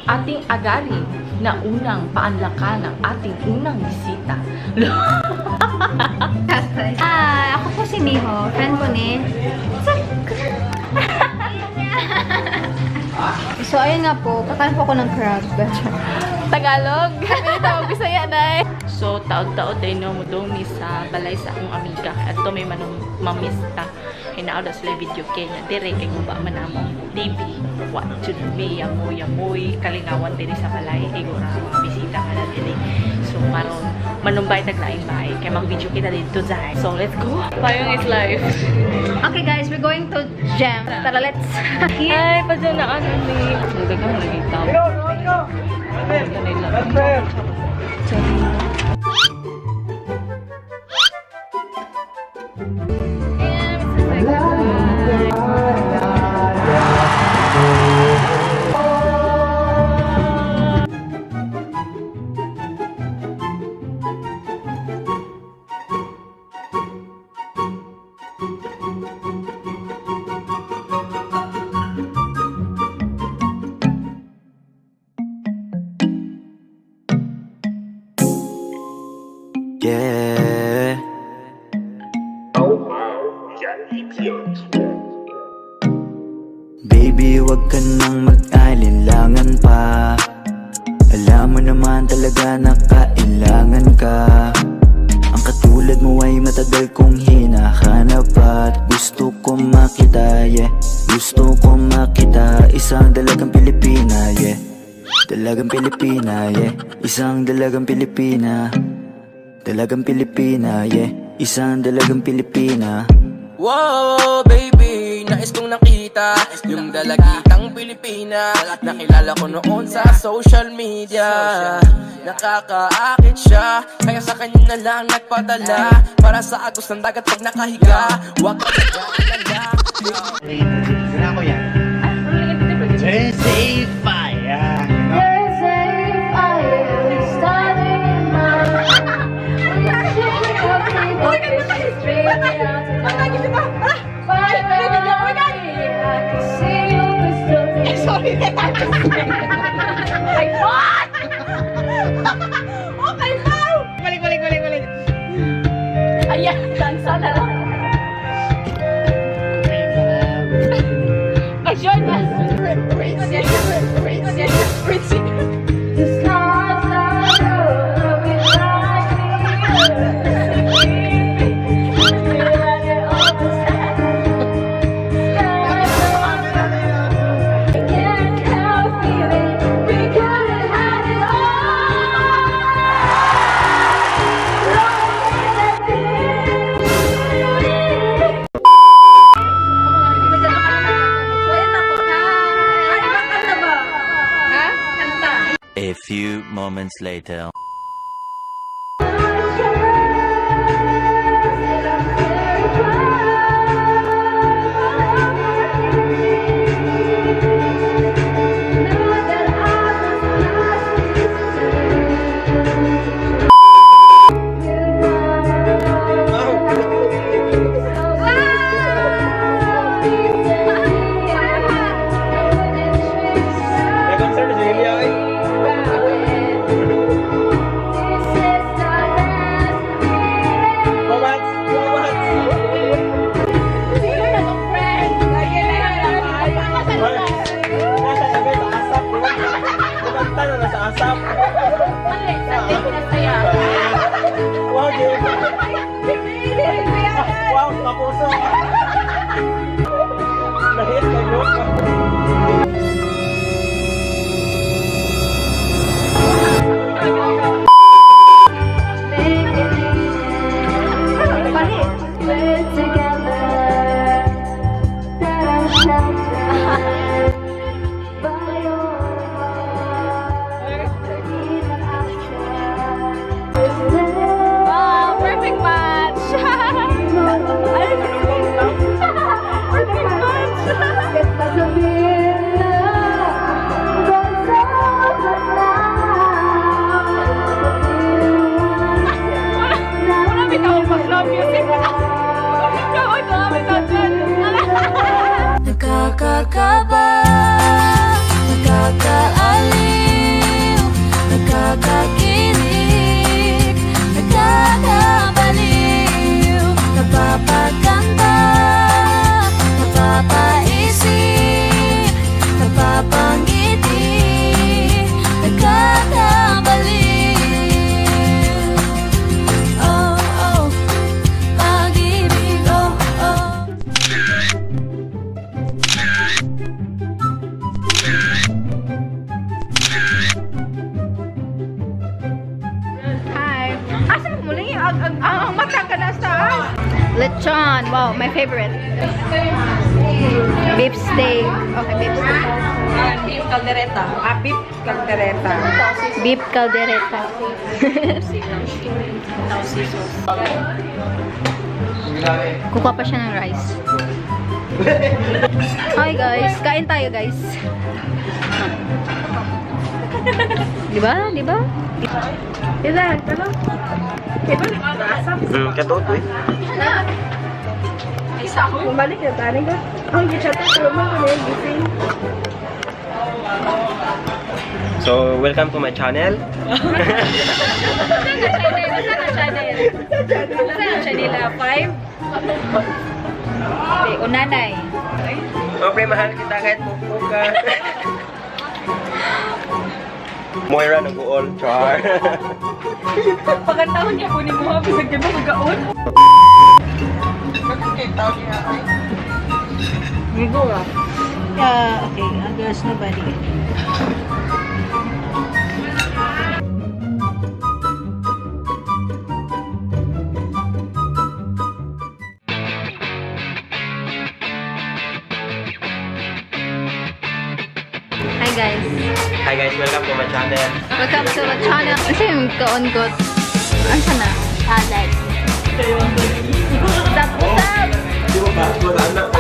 Ating agarin na unang paanlakan ng ating unang bisita. Ako po si Miho, friend ko ni. So, ayun nga po, kakain po ako ng crab. Tagalog. Kami tawag Bisaya na. So, taod-taod ay no mudong ni sa balay sa akong amiga. At to may manong mamista. Hinauda sila video kanya. Dire kay guba man among TV. What should be yamoy kalingawan diri sa balay. Igura bisita ka na diri. So, maron manumbay taglaing bahay. Kaya mag-video kita dito dahil. So, let's go. Payong is life. Okay guys, we're going to Gem. Tara, let's. Ay, pa dyan na ano ni... Nagdagang nagitaw. Yeah. Baby, wag ka nang mag-alinlangan pa. Alam mo naman talaga na kailangan ka. Ang katulad mo ay matagal kong hinahanap at gusto ko makita, yeah. Gusto ko makita isang dalagang Pilipina, yeah. Dalagang Pilipina, yeah. Isang dalagang Pilipina. Dalagang Pilipina, yeah. Isang dalagang Pilipina. Wow, baby, nais kong nakita yung dalagitang Pilipina. Nakilala ko noon sa social media. Nakakaakit siya, kaya sa kanya na lang nagpadala. Para sa agos ng dagat pag nakahiga. Huwag ka nagkakala. Guna ko yan. There's a fire. There's a fire starting in my heart. Balik. Ayan, dansa na lang. Kasyon na. A few moments later. Lechon. Wow, my favorite. Beef steak. Okay, beef steak. Beef caldereta. Beef caldereta. Beef caldereta. Kukuha pa siya ng rice. Hi guys, kain tayo guys. Diba? Diba? Ila, ano? Diba nag-asap? Katoto eh. Isa ako bumalik na tani ka. Ang gitsata ko naman ko na yung gising. So, welcome to my channel. Channel 5. Unanay. Okay, mahal kita kahit pupuk ka. Moira nag-uol, char. Pagkataon niya kunin mo, bisag niya ba magaon? Migo ah. Yeah, okay. There's nobody. Hi guys. Hi guys, welcome to my channel. Welcome to my channel. Ano yung kaon-got? Ano siya na? Salad. Usap! Usap!